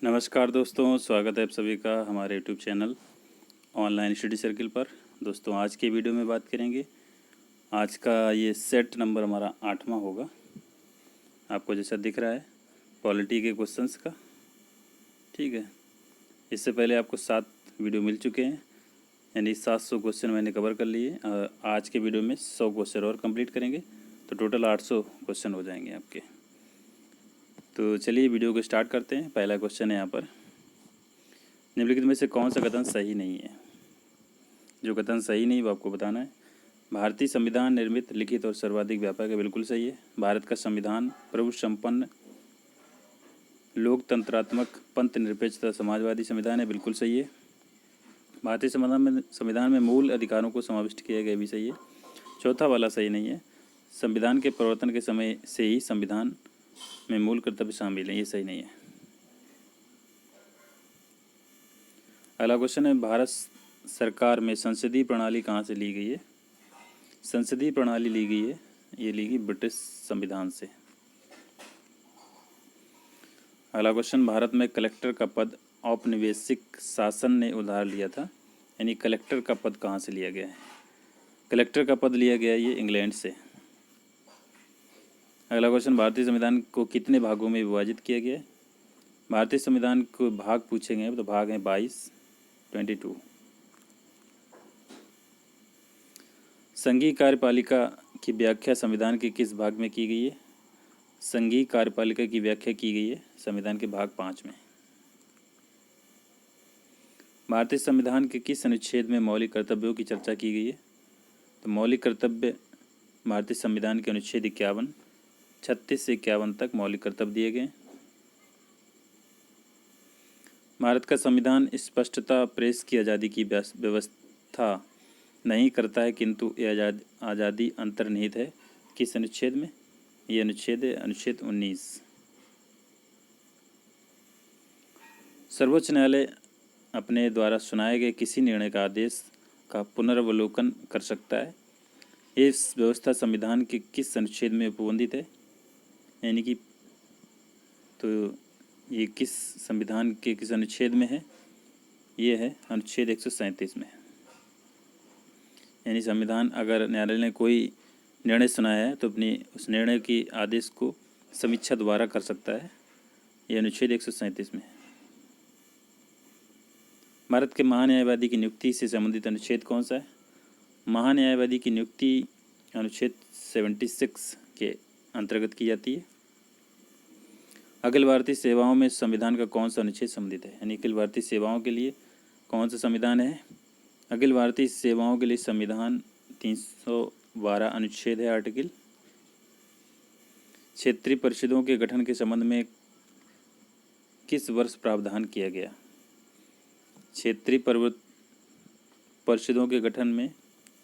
नमस्कार दोस्तों, स्वागत है आप सभी का हमारे YouTube channel online study circle पर। दोस्तों आज के वीडियो में बात करेंगे। आज का ये सेट नंबर हमारा 8वां होगा। आपको जैसा दिख रहा है पॉलिटी के क्वेश्चंस का, ठीक है। इससे पहले आपको 7 वीडियो मिल चुके हैं, यानी 700 क्वेश्चन मैंने कवर कर लिए। आज के वीडियो में 100 क्वेश्चन और कंप्लीट करेंगे, तो टोटल 800 क्वेश्चन हो जाएंगे आपके। तो चलिए वीडियो को स्टार्ट करते हैं। पहला क्वेश्चन है यहाँ पर, निम्नलिखित में से कौन सा कथन सही नहीं है। जो कथन सही नहीं वो आपको बताना है। भारतीय संविधान निर्मित, लिखित और सर्वाधिक व्यापक है, बिल्कुल सही है। भारत का संविधान प्रभु संपन्न, लोकतंत्रात्मक, पंथ निरपेक्ष तथा समाजवादी संविधान है, बिल्कुल सही है। भारतीय संविधान में मूल अधिकारों को समाविष्ट किया गया, भी सही है। चौथा वाला सही नहीं है। संविधान के प्रवर्तन के समय से ही संविधान में मूल कर्तव्य शामिल है, ये सही नहीं है। अगला क्वेश्चन है, भारत सरकार में संसदीय प्रणाली कहाँ से ली गई है। संसदीय प्रणाली ली गई है, ये ली गई ब्रिटिश संविधान से। अगला क्वेश्चन, भारत में कलेक्टर का पद औपनिवेशिक शासन ने उधार लिया था, यानी कलेक्टर का पद कहाँ से लिया गया है। कलेक्टर का पद लिया गया है ये इंग्लैंड से। अगला क्वेश्चन, भारतीय संविधान को कितने भागों में विभाजित किया गया है। भारतीय संविधान को भाग पूछे गए तो भाग हैं 22। संघीय कार्यपालिका की व्याख्या संविधान के किस भाग में की गई है। संघीय कार्यपालिका की व्याख्या की गई है संविधान के भाग 5 में। भारतीय संविधान के किस अनुच्छेद में मौलिक कर्तव्यों की चर्चा की गई है। तो मौलिक कर्तव्य भारतीय संविधान के अनुच्छेद 51, 36 से 51 तक मौलिक कर्तव्य दिए गए। भारत का संविधान स्पष्टता प्रेस की आज़ादी की व्यवस्था नहीं करता है, किंतु यह आज़ादी अंतर्निहित है किस अनुच्छेद में। ये अनुच्छेद है अनुच्छेद 19। सर्वोच्च न्यायालय अपने द्वारा सुनाए गए किसी निर्णय का आदेश का पुनर्वलोकन कर सकता है। इस व्यवस्था संविधान के किस अनुच्छेद में उपबंधित है, यानी कि तो ये किस संविधान के किस अनुच्छेद में है। ये है अनुच्छेद 137 में। यानी संविधान अगर न्यायालय ने कोई निर्णय सुनाया है तो अपनी उस निर्णय की आदेश को समीक्षा दोबारा कर सकता है। ये अनुच्छेद 137 में है। भारत के महान्यायवादी की नियुक्ति से संबंधित अनुच्छेद कौन सा है। महान्यायवादी की नियुक्ति अनुच्छेद 76 के अंतर्गत की जाती है। अखिल भारतीय सेवाओं में संविधान का कौन सा अनुच्छेद संबंधित है, यानी अखिल भारतीय सेवाओं के लिए कौन सा संविधान है। अखिल भारतीय सेवाओं के लिए संविधान 312 अनुच्छेद है आर्टिकल। क्षेत्रीय परिषदों के गठन के संबंध में किस वर्ष प्रावधान किया गया। क्षेत्रीय परिषदों के गठन में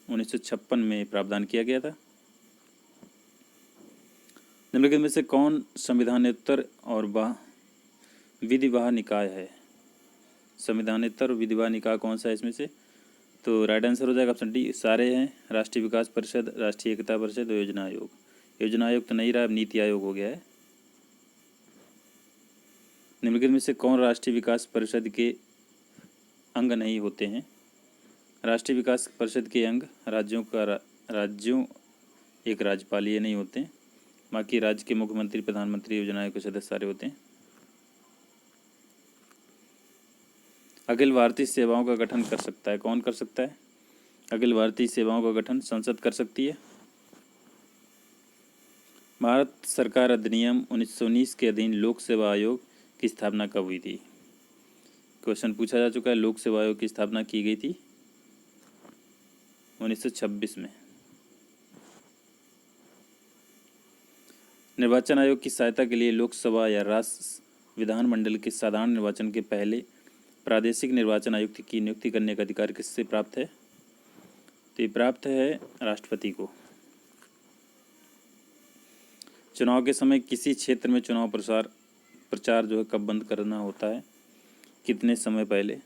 1956 में प्रावधान किया गया था। निम्नलिखित में से कौन संविधानेतर और विधिवाह निकाय है। संविधानेतर और विधिवाह निकाय कौन सा है इसमें से। तो राइट आंसर हो जाएगा ऑप्शन डी, सारे हैं। राष्ट्रीय विकास परिषद, राष्ट्रीय एकता परिषद और योजना आयोग। योजना आयोग तो नहीं रहा, अब नीति आयोग हो गया है। निम्नलिखित में से कौन राष्ट्रीय विकास परिषद के अंग नहीं होते हैं। राष्ट्रीय विकास परिषद के अंग राज्यों एक राज्यपाल ये नहीं होते हैं, बाकी राज्य के मुख्यमंत्री, प्रधानमंत्री, योजना आयोग के सदस्य सारे होते हैं। अखिल भारतीय सेवाओं का गठन कर सकता है, कौन कर सकता है। अखिल भारतीय सेवाओं का गठन संसद कर सकती है। भारत सरकार अधिनियम 1919 के अधीन लोक सेवा आयोग की स्थापना कब हुई थी। क्वेश्चन पूछा जा चुका है। लोक सेवा आयोग की स्थापना की गई थी 1926 में। निर्वाचन आयोग की सहायता के लिए लोकसभा या राष्ट्र विधानमंडल के साधारण निर्वाचन के पहले प्रादेशिक निर्वाचन आयुक्त की नियुक्ति करने का अधिकार किससे प्राप्त है। तो ये प्राप्त है राष्ट्रपति को। चुनाव के समय किसी क्षेत्र में चुनाव प्रचार जो है कब बंद करना होता है, कितने समय पहले।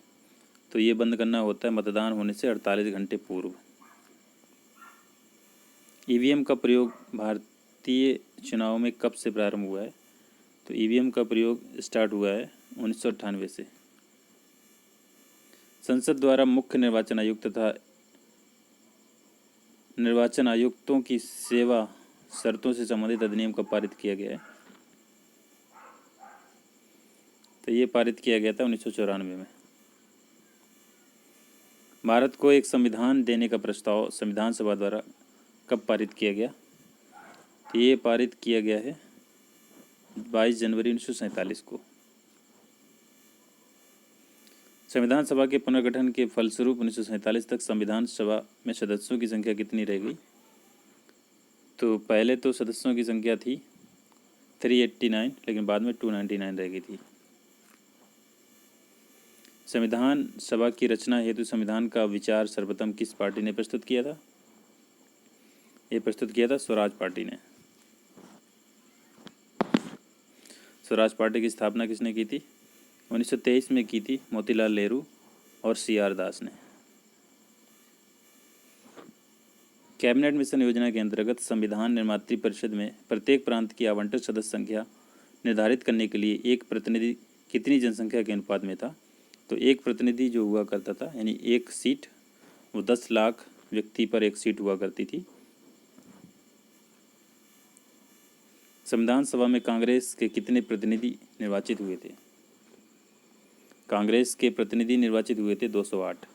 तो ये बंद करना होता है मतदान होने से 48 घंटे पूर्व। ईवीएम का प्रयोग भारतीय चुनाव में कब से प्रारंभ हुआ है। तो ईवीएम का प्रयोग स्टार्ट हुआ है 1998 से। संसद द्वारा मुख्य निर्वाचन आयुक्त तथा निर्वाचन आयुक्तों की सेवा शर्तों से संबंधित अधिनियम का पारित किया गया है। तो ये पारित किया गया था 1994 में। भारत को एक संविधान देने का प्रस्ताव संविधान सभा द्वारा कब पारित किया गया? तो ये पारित किया गया है 22 जनवरी 1947 को। संविधान सभा के पुनर्गठन के फलस्वरूप 1947 तक संविधान सभा में सदस्यों की संख्या कितनी रह गई? तो पहले तो सदस्यों की संख्या थी 389, लेकिन बाद में 299 रह गई थी। संविधान सभा की रचना हेतु संविधान का विचार सर्वप्रथम किस पार्टी ने प्रस्तुत किया था? ये प्रस्तुत किया था स्वराज पार्टी ने। स्वराज पार्टी की स्थापना किसने की थी? 1923 में की थी मोतीलाल नेहरू और CR दास ने। कैबिनेट मिशन योजना के अंतर्गत संविधान निर्मात्री परिषद में प्रत्येक प्रांत की आवंटित सदस्य संख्या निर्धारित करने के लिए एक प्रतिनिधि कितनी जनसंख्या के अनुपात में था? तो एक प्रतिनिधि जो हुआ करता था, यानी एक सीट, वो 10 लाख व्यक्ति पर एक सीट हुआ करती थी। संविधान सभा में कांग्रेस के कितने प्रतिनिधि निर्वाचित हुए थे? कांग्रेस के प्रतिनिधि निर्वाचित हुए थे 208।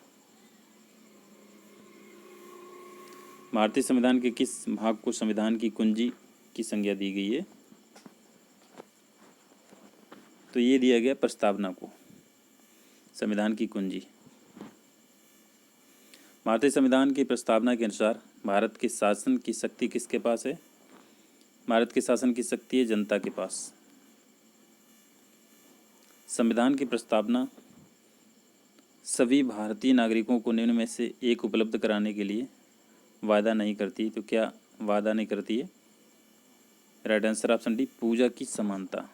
भारतीय संविधान के किस भाग को संविधान की कुंजी की संज्ञा दी गई है? तो ये दिया गया प्रस्तावना को संविधान की कुंजी। भारतीय संविधान की प्रस्तावना के अनुसार भारत के शासन की शक्ति किसके पास है? भारत के शासन की शक्ति है जनता के पास। संविधान की प्रस्तावना सभी भारतीय नागरिकों को निम्न में से एक उपलब्ध कराने के लिए वादा नहीं करती। तो क्या वादा नहीं करती है? राइट आंसर ऑप्शन डी, पूजा की समानता।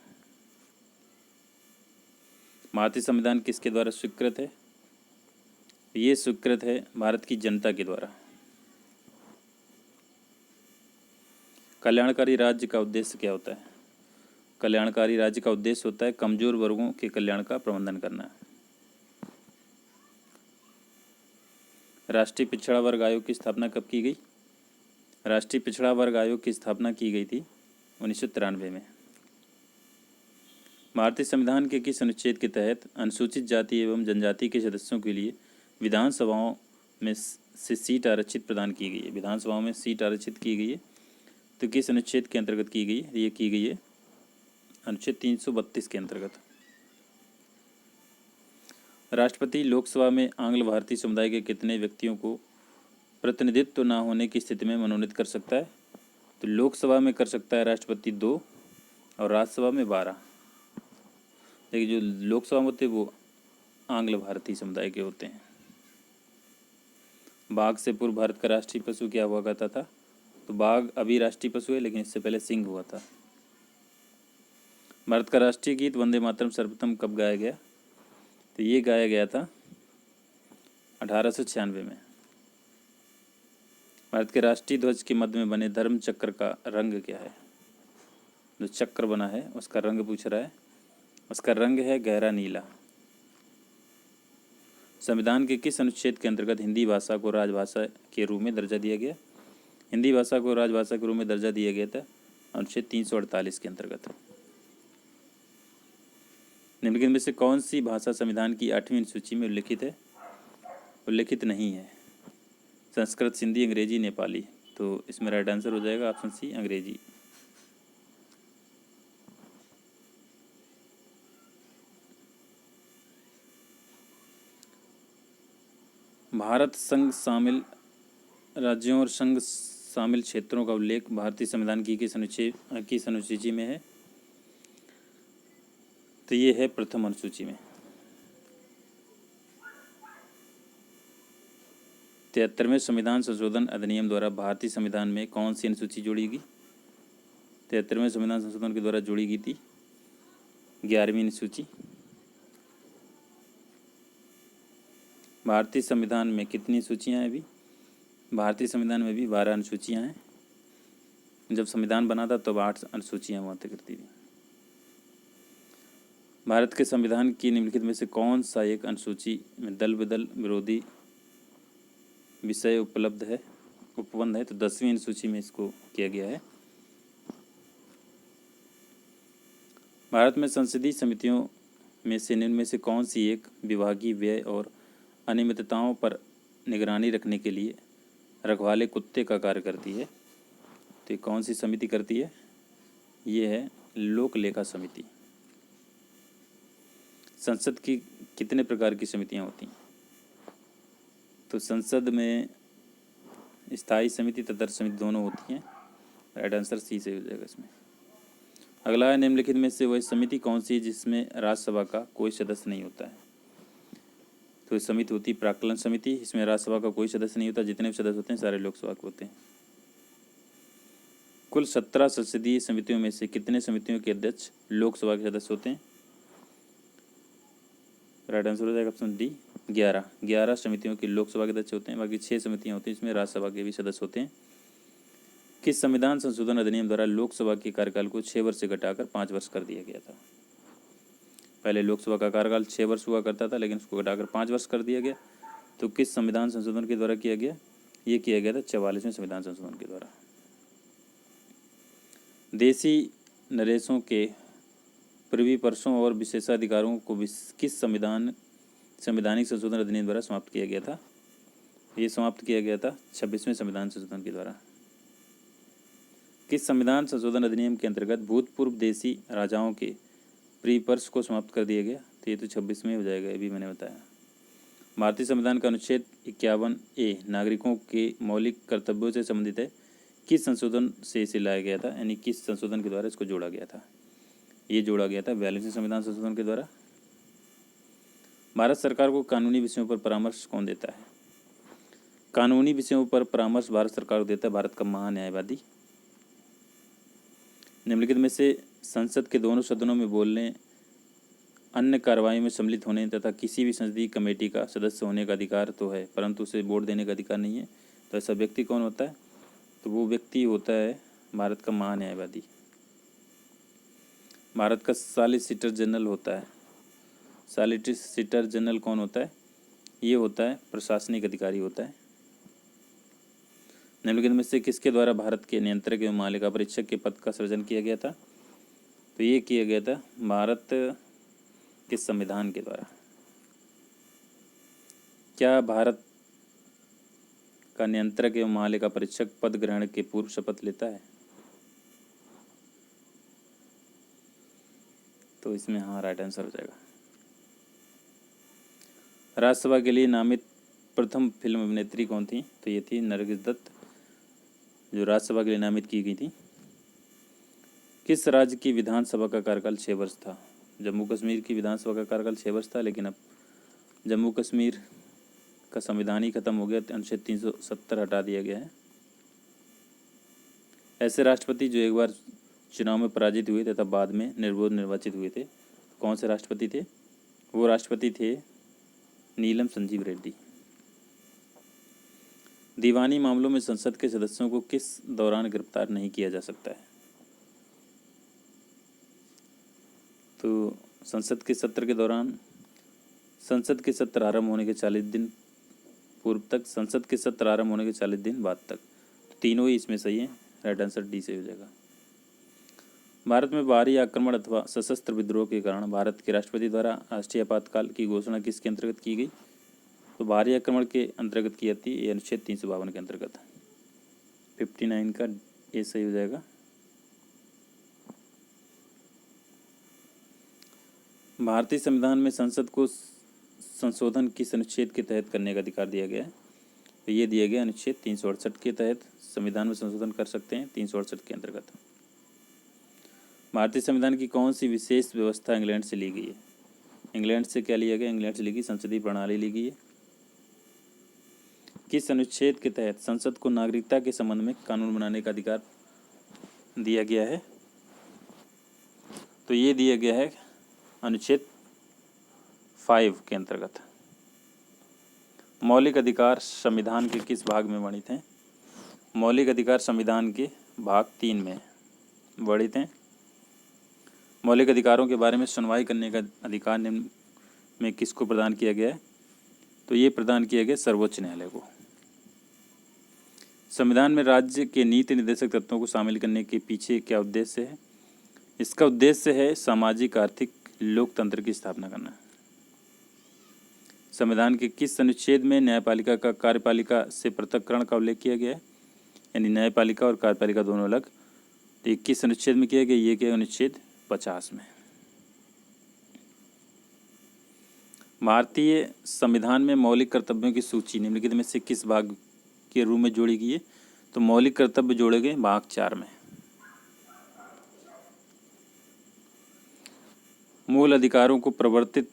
भारतीय संविधान किसके द्वारा स्वीकृत है? ये स्वीकृत है भारत की जनता के द्वारा। कल्याणकारी राज्य का उद्देश्य क्या होता है? कल्याणकारी राज्य का उद्देश्य होता है कमजोर वर्गों के कल्याण का प्रबंधन करना। राष्ट्रीय पिछड़ा वर्ग आयोग की स्थापना कब की गई? राष्ट्रीय पिछड़ा वर्ग आयोग की स्थापना की गई थी 1993 में। भारतीय संविधान के किस अनुच्छेद के तहत अनुसूचित जाति एवं जनजाति के सदस्यों के लिए विधानसभाओं में से सीट आरक्षित प्रदान की गई है? विधानसभाओं में सीट आरक्षित की गई है, तो किस अनुच्छेद के अंतर्गत की गई है? ये की गई है अनुच्छेद 332 के अंतर्गत। राष्ट्रपति लोकसभा में आंग्ल भारतीय समुदाय के कितने व्यक्तियों को प्रतिनिधित्व न होने की स्थिति में मनोनीत कर सकता है? तो लोकसभा में कर सकता है राष्ट्रपति 2 और राज्यसभा में 12। लेकिन जो लोकसभा में होते हैं वो आंग्ल भारतीय समुदाय के होते हैं। बाघ से पूर्व भारत का राष्ट्रीय पशु क्या हुआ करता था? तो बाघ अभी राष्ट्रीय पशु है, लेकिन इससे पहले सिंह हुआ था। भारत का राष्ट्रीय गीत वंदे मातरम सर्वप्रथम कब गाया गया? तो ये गाया गया था 1896 में। भारत के राष्ट्रीय ध्वज के मध्य में बने धर्म चक्र का रंग क्या है? जो चक्र बना है उसका रंग पूछ रहा है। उसका रंग है गहरा नीला। संविधान के किस अनुच्छेद के अंतर्गत हिंदी भाषा को राजभाषा के रूप में दर्जा दिया गया? हिंदी भाषा को राजभाषा के रूप में दर्जा दिया गया था अनुच्छेद 348 के अंतर्गत। निम्नलिखित में से कौन सी भाषा संविधान की 8वीं अनुसूची में उल्लिखित है? उल्लिखित नहीं है। संस्कृत, सिंधी, अंग्रेजी, नेपाली। तो इसमें राइट आंसर हो जाएगा ऑप्शन सी, अंग्रेजी। भारत संघ शामिल राज्यों और संघ शामिल क्षेत्रों का उल्लेख भारतीय संविधान की किस अनुसूची में है? तो ये है प्रथम अनुसूची में। 73वें संविधान संशोधन अधिनियम द्वारा भारतीय संविधान में कौन सी अनुसूची जोड़ी गई? 73वें संविधान संशोधन के द्वारा जोड़ी गई थी 11वीं अनुसूची। भारतीय संविधान में कितनी सूचियाँ हैं अभी? भारतीय संविधान में भी 12 अनुसूचियाँ हैं। जब संविधान बना था तब 8 अनुसूचियाँ हुआ करती थी। भारत के संविधान की निम्नलिखित में से कौन सा एक अनुसूची में दल बदल विरोधी विषय उपबंध है? तो 10वीं अनुसूची में इसको किया गया है। भारत में संसदीय समितियों में से निम्न में से कौन सी एक विभागीय व्यय और अनियमितताओं पर निगरानी रखने के लिए रखवाले कुत्ते का कार्य करती है? तो ये कौन सी समिति करती है? ये है लोक लेखा समिति। संसद की कितने प्रकार की समितियां होती हैं? तो संसद में स्थायी समिति तथा समिति दोनों होती हैं। राइट आंसर सी से हो जाएगा इसमें। अगला है निम्नलिखित में से वह समिति कौन सी है जिसमें राज्यसभा का कोई सदस्य नहीं होता है? तो ये समिति होती है प्राक्कलन समिति। इसमें राज्यसभा का कोई सदस्य नहीं होता, जितने भी सदस्य होते हैं सारे लोकसभा के होते हैं। कुल 17 संसदीय समितियों में से कितने समितियों के अध्यक्ष लोकसभा के सदस्य होते हैं? राइट आंसर हो जाएगा ऑप्शन डी 11 समितियों के लोकसभा के अध्यक्ष होते हैं। बाकी 6 समितियां होती हैं जिसमें राज्यसभा के भी सदस्य होते हैं। किस संविधान संशोधन अधिनियम द्वारा लोकसभा के कार्यकाल को 6 वर्ष से घटाकर 5 वर्ष कर दिया गया था? पहले लोकसभा का कार्यकाल 6 वर्ष हुआ करता था, लेकिन उसको घटाकर 5 वर्ष कर दिया गया। तो किस संविधान संशोधन के द्वारा किया गया? ये किया गया था 44वें संविधान संशोधन के द्वारा। देशी नरेशों के प्रिवीपर्सों और विशेषाधिकारों को किस संवैधानिक संशोधन अधिनियम द्वारा समाप्त किया गया था? ये समाप्त किया गया था 26वें संविधान संशोधन के द्वारा। किस संविधान संशोधन अधिनियम के अंतर्गत भूतपूर्व देशी राजाओं के प्रीपर्स को समाप्त कर दिया गया? तो ये तो 26 में हो जाएगा, ये भी मैंने बताया। भारतीय संविधान का अनुच्छेद 51A नागरिकों के मौलिक कर्तव्यों से संबंधित है। किस संशोधन से इसे लाया गया था, यानी किस संशोधन के द्वारा इसको जोड़ा गया था? ये जोड़ा गया था 42वें संविधान संशोधन के द्वारा। भारत सरकार को कानूनी विषयों पर परामर्श कौन देता है? कानूनी विषयों पर परामर्श भारत सरकार को देता है भारत का महान्यायवादी। निम्नलिखित में से संसद के दोनों सदनों में बोलने, अन्य कार्रवाई में सम्मिलित होने तथा किसी भी संसदीय कमेटी का सदस्य होने का अधिकार तो है, परंतु उसे वोट देने का अधिकार नहीं है। तो ऐसा व्यक्ति कौन होता है? तो वो व्यक्ति होता है भारत का महान्यायवादी। भारत का सॉलिसिटर जनरल होता है। सॉलिसिटर जनरल कौन होता है? ये होता है प्रशासनिक अधिकारी होता है। निम्नलिखित में से किसके द्वारा भारत के नियंत्रक एवं महालेखा परीक्षक के पद का सृजन किया गया था? तो ये किया गया था भारत के संविधान के द्वारा। क्या भारत का नियंत्रक एवं महालेखा परीक्षक पद ग्रहण के पूर्व शपथ लेता है? तो इसमें हाँ राइट आंसर हो जाएगा। राज्यसभा के लिए नामित प्रथम फिल्म अभिनेत्री कौन थी? तो ये थी नरगिस दत्त, जो राज्यसभा के लिए नामित की गई थी। किस राज्य की विधानसभा का कार्यकाल 6 वर्ष था? जम्मू कश्मीर की विधानसभा का कार्यकाल 6 वर्ष था, लेकिन अब जम्मू कश्मीर का संविधान ही खत्म हो गया, अनुच्छेद 370 हटा दिया गया है। ऐसे राष्ट्रपति जो एक बार चुनाव में पराजित हुए तथा बाद में निर्विरोध निर्वाचित हुए थे, कौन से राष्ट्रपति थे? वो राष्ट्रपति थे नीलम संजीव रेड्डी। दीवानी मामलों में संसद के सदस्यों को किस दौरान गिरफ्तार नहीं किया जा सकता है? तो संसद के सत्र के दौरान, संसद के सत्र आरंभ होने के 40 दिन पूर्व तक, संसद के सत्र आरंभ होने के 40 दिन बाद तक। तीनों ही इसमें सही है। राइट आंसर डी से हो जाएगा। भारत में बाहरी आक्रमण अथवा सशस्त्र विद्रोह के कारण भारत के राष्ट्रपति द्वारा राष्ट्रीय आपातकाल की घोषणा किसके अंतर्गत की गई? तो बाहरी आक्रमण के अंतर्गत की जाती है, ये अनुच्छेद 352 के अंतर्गत। 59 का ए सही हो जाएगा। भारतीय संविधान में संसद को संशोधन किस अनुच्छेद के तहत करने का अधिकार दिया गया है? तो ये दिया गया अनुच्छेद 368 के तहत संविधान में संशोधन कर सकते हैं, 368 के अंतर्गत। भारतीय संविधान की कौन सी विशेष व्यवस्था इंग्लैंड से ली गई है? इंग्लैंड से क्या लिया गया? इंग्लैंड से ली गई संसदीय प्रणाली ली गई है। किस अनुच्छेद के तहत संसद को नागरिकता के संबंध में कानून बनाने का अधिकार दिया गया है? तो ये दिया गया है अनुच्छेद 5 के अंतर्गत। मौलिक अधिकार संविधान के किस भाग में वर्णित हैं? मौलिक अधिकार संविधान के भाग 3 में वर्णित हैं। मौलिक अधिकारों के बारे में सुनवाई करने का अधिकार निम्न में किसको प्रदान किया गया है? तो ये प्रदान किया गया सर्वोच्च न्यायालय को। संविधान में राज्य के नीति निर्देशक तत्वों को शामिल करने के पीछे क्या उद्देश्य है? इसका उद्देश्य है सामाजिक आर्थिक लोकतंत्र की स्थापना करना। संविधान के किस अनुच्छेद में न्यायपालिका का कार्यपालिका से पृथक्करण का उल्लेख किया गया है? यानी न्यायपालिका और कार्यपालिका दोनों अलग। तो किस अनुच्छेद में किया गया? ये क्या अनुच्छेद 50 में। भारतीय संविधान में मौलिक कर्तव्यों की सूची निम्नलिखित में से किस भाग के रूप में जोड़ी गई है? तो मौलिक कर्तव्य जोड़े गए भाग 4 में। मूल अधिकारों को प्रवर्तित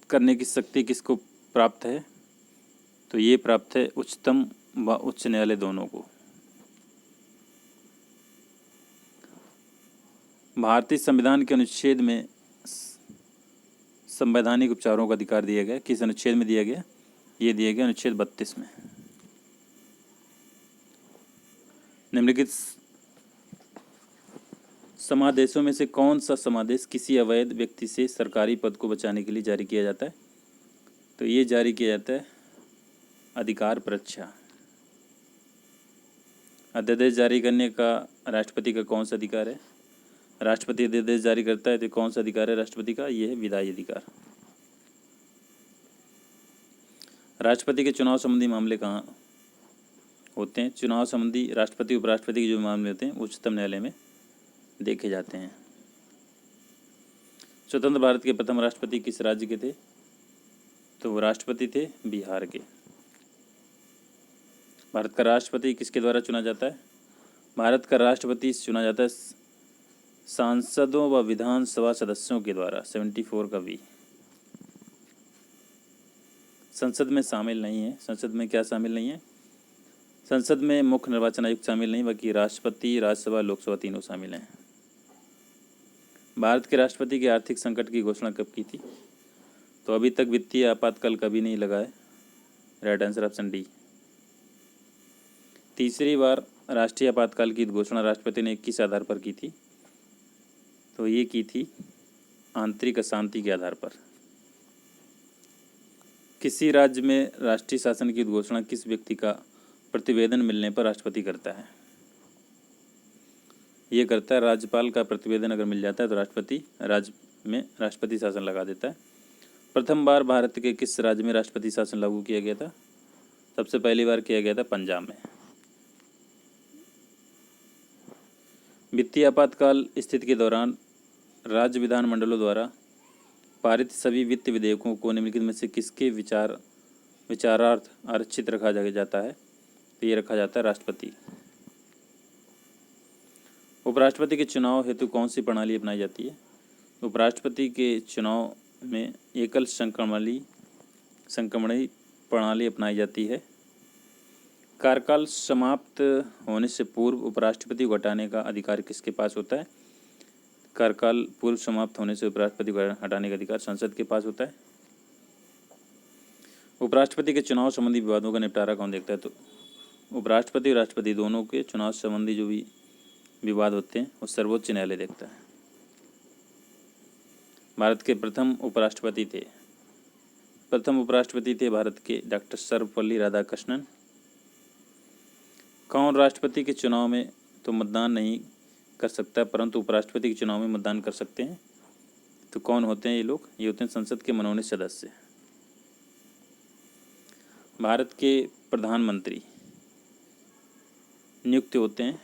करने की शक्ति किसको प्राप्त है? तो ये प्राप्त है उच्चतम व उच्च न्यायालय दोनों को। भारतीय संविधान के अनुच्छेद में संवैधानिक उपचारों का अधिकार दिया गया। किस अनुच्छेद में दिया गया? ये दिया गया अनुच्छेद 32 में। निम्नलिखित समादेशों में से कौन सा समादेश किसी अवैध व्यक्ति से सरकारी पद को बचाने के लिए जारी किया जाता है? तो ये जारी किया जाता है अधिकार परीक्षा। अध्यादेश जारी करने का राष्ट्रपति का कौन सा अधिकार है? राष्ट्रपति अध्यादेश जारी करता है तो कौन सा अधिकार है राष्ट्रपति का? यह है विधायी अधिकार। राष्ट्रपति के चुनाव संबंधी मामले कहाँ होते हैं? चुनाव संबंधी राष्ट्रपति उपराष्ट्रपति के जो मामले होते हैं उच्चतम न्यायालय में देखे जाते हैं। स्वतंत्र भारत के प्रथम राष्ट्रपति किस राज्य के थे? तो वो राष्ट्रपति थे बिहार के। भारत का राष्ट्रपति किसके द्वारा चुना जाता है? भारत का राष्ट्रपति चुना जाता है सांसदों व विधानसभा सदस्यों के द्वारा। 74 का वी। संसद में शामिल नहीं है। संसद में क्या शामिल नहीं है? संसद में मुख्य निर्वाचन आयुक्त शामिल नहीं, बाकी राष्ट्रपति, राज्यसभा, लोकसभा तीनों शामिल हैं। भारत के राष्ट्रपति के आर्थिक संकट की घोषणा कब की थी? तो अभी तक वित्तीय आपातकाल कभी नहीं लगा है। Right answer option D. तीसरी बार राष्ट्रीय आपातकाल की घोषणा राष्ट्रपति ने किस आधार पर की थी? तो ये की थी आंतरिक अशांति के आधार पर। किसी राज्य में राष्ट्रीय शासन की घोषणा किस व्यक्ति का प्रतिवेदन मिलने पर राष्ट्रपति करता है? ये करता है राज्यपाल का प्रतिवेदन अगर मिल जाता है तो राष्ट्रपति राज्य में राष्ट्रपति शासन लगा देता है। प्रथम बार भारत के किस राज्य में राष्ट्रपति शासन लागू किया गया था? सबसे पहली बार किया गया था पंजाब में। वित्तीय आपातकाल स्थिति के दौरान राज्य विधानमंडलों द्वारा पारित सभी वित्त विधेयकों को निम्नलिखित में से किसके विचारार्थ आरक्षित रखा जाता है? तो ये रखा जाता है राष्ट्रपति। उपराष्ट्रपति के चुनाव हेतु कौन सी प्रणाली अपनाई जाती है? उपराष्ट्रपति के चुनाव में एकल संक्रमणी प्रणाली अपनाई जाती है। कार्यकाल समाप्त होने से पूर्व उपराष्ट्रपति को हटाने का अधिकार किसके पास होता है? कार्यकाल पूर्व समाप्त होने से उपराष्ट्रपति को हटाने का अधिकार संसद के पास होता है। उपराष्ट्रपति के चुनाव संबंधी विवादों का निपटारा कौन देखता है? तो उपराष्ट्रपति और राष्ट्रपति दोनों के चुनाव संबंधी जो भी विवाद होते हैं वो सर्वोच्च न्यायालय देखता है। भारत के प्रथम उपराष्ट्रपति थे भारत के डॉक्टर सर्वपल्ली राधाकृष्णन। कौन राष्ट्रपति के चुनाव में तो मतदान नहीं कर सकता परंतु उपराष्ट्रपति के चुनाव में मतदान कर सकते हैं? तो कौन होते हैं ये लोग? ये होते हैं संसद के मनोनीत सदस्य। भारत के प्रधानमंत्री नियुक्त होते हैं।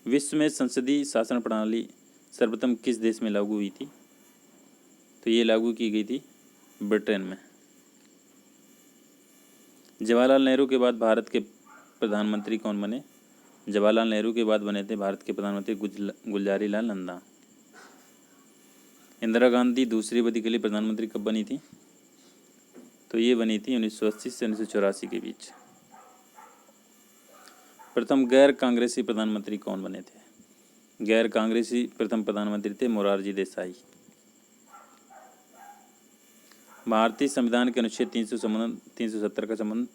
विश्व में संसदीय शासन प्रणाली सर्वप्रथम किस देश में लागू हुई थी? तो ये लागू की गई थी ब्रिटेन में। जवाहरलाल नेहरू के बाद भारत के प्रधानमंत्री कौन बने? जवाहरलाल नेहरू के बाद बने थे भारत के प्रधानमंत्री गुलजारी लाल नंदा। इंदिरा गांधी दूसरी अवधि के लिए प्रधानमंत्री कब बनी थी? तो ये बनी थी 1980 से 1984 के बीच। प्रथम गैर कांग्रेसी प्रधानमंत्री कौन बने थे? गैर कांग्रेसी प्रथम प्रधानमंत्री थे मोरारजी देसाई। भारतीय संविधान के अनुच्छेद 370 का संबंध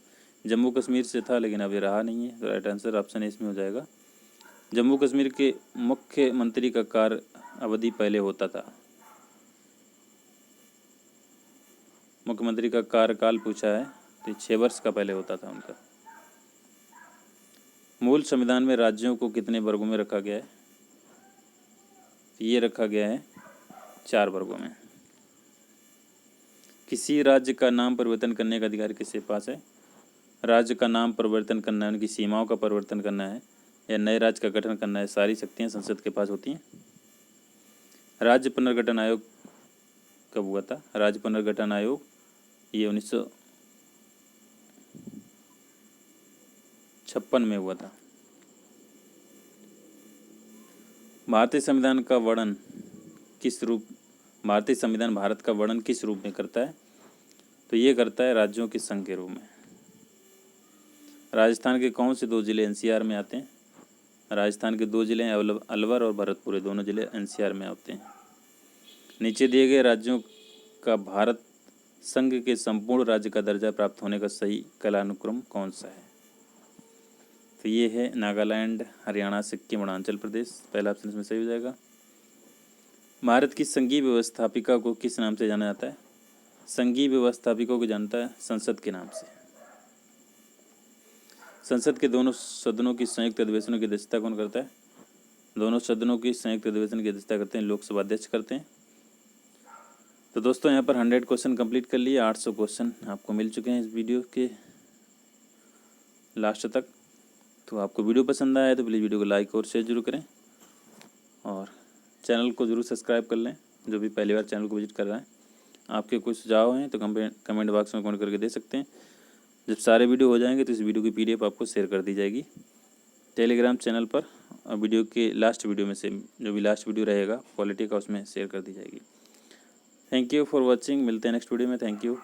जम्मू कश्मीर से था लेकिन अब ये रहा नहीं है। तो राइट आंसर ऑप्शन इसमें हो जाएगा जम्मू कश्मीर के मुख्यमंत्री का कार्य अवधि पहले होता था। मुख्यमंत्री का कार्यकाल पूछा है तो 6 वर्ष का पहले होता था उनका। मूल संविधान में राज्यों को कितने वर्गों में रखा गया है? ये रखा गया है 4 वर्गों में। किसी राज्य का नाम परिवर्तन करने का अधिकार किसके पास है? राज्य का नाम परिवर्तन करना है, उनकी सीमाओं का परिवर्तन करना है या नए राज्य का गठन करना है, सारी शक्तियां संसद के पास होती हैं। राज्य पुनर्गठन आयोग कब हुआ था? राज्य पुनर्गठन आयोग ये 1956 में हुआ था। भारतीय संविधान का वर्णन किस रूप भारतीय संविधान भारत का वर्णन किस रूप में करता है? तो ये करता है राज्यों के संघ के रूप में। राजस्थान के कौन से 2 जिले एनसीआर में आते हैं? राजस्थान के 2 जिले हैं अलवर और भरतपुर, ये दोनों जिले एनसीआर में आते हैं। नीचे दिए गए राज्यों का भारत संघ के संपूर्ण राज्य का दर्जा प्राप्त होने का सही कालानुक्रम कौन सा है? तो ये है नागालैंड, हरियाणा, सिक्किम, अरुणाचल प्रदेश। पहला ऑप्शन इसमें सही हो जाएगा। भारत की संघीय व्यवस्थापिका को किस नाम से जाना जाता है? संघीय व्यवस्थापिका को जानता है संसद के नाम से। संसद के दोनों सदनों की संयुक्त अधिवेशनों की अध्यक्षता कौन करता है? दोनों सदनों की संयुक्त अधिवेशन की अध्यक्षता करते हैं लोकसभा अध्यक्ष करते हैं। तो दोस्तों यहाँ पर 100 क्वेश्चन कंप्लीट कर लिए। 800 क्वेश्चन आपको मिल चुके हैं इस वीडियो के लास्ट तक। तो आपको वीडियो पसंद आया तो प्लीज़ वीडियो को लाइक और शेयर जरूर करें और चैनल को ज़रूर सब्सक्राइब कर लें। जो भी पहली बार चैनल को विजिट कर रहा है, आपके कुछ सुझाव हैं तो कमेंट बॉक्स में कमेंट करके दे सकते हैं। जब सारे वीडियो हो जाएंगे तो इस वीडियो की PDF आपको शेयर कर दी जाएगी टेलीग्राम चैनल पर, और वीडियो के लास्ट वीडियो में से जो भी लास्ट वीडियो रहेगा पॉलिटी का, उसमें शेयर कर दी जाएगी। Thank you for watching. मिलते हैं नेक्स्ट वीडियो में। Thank you.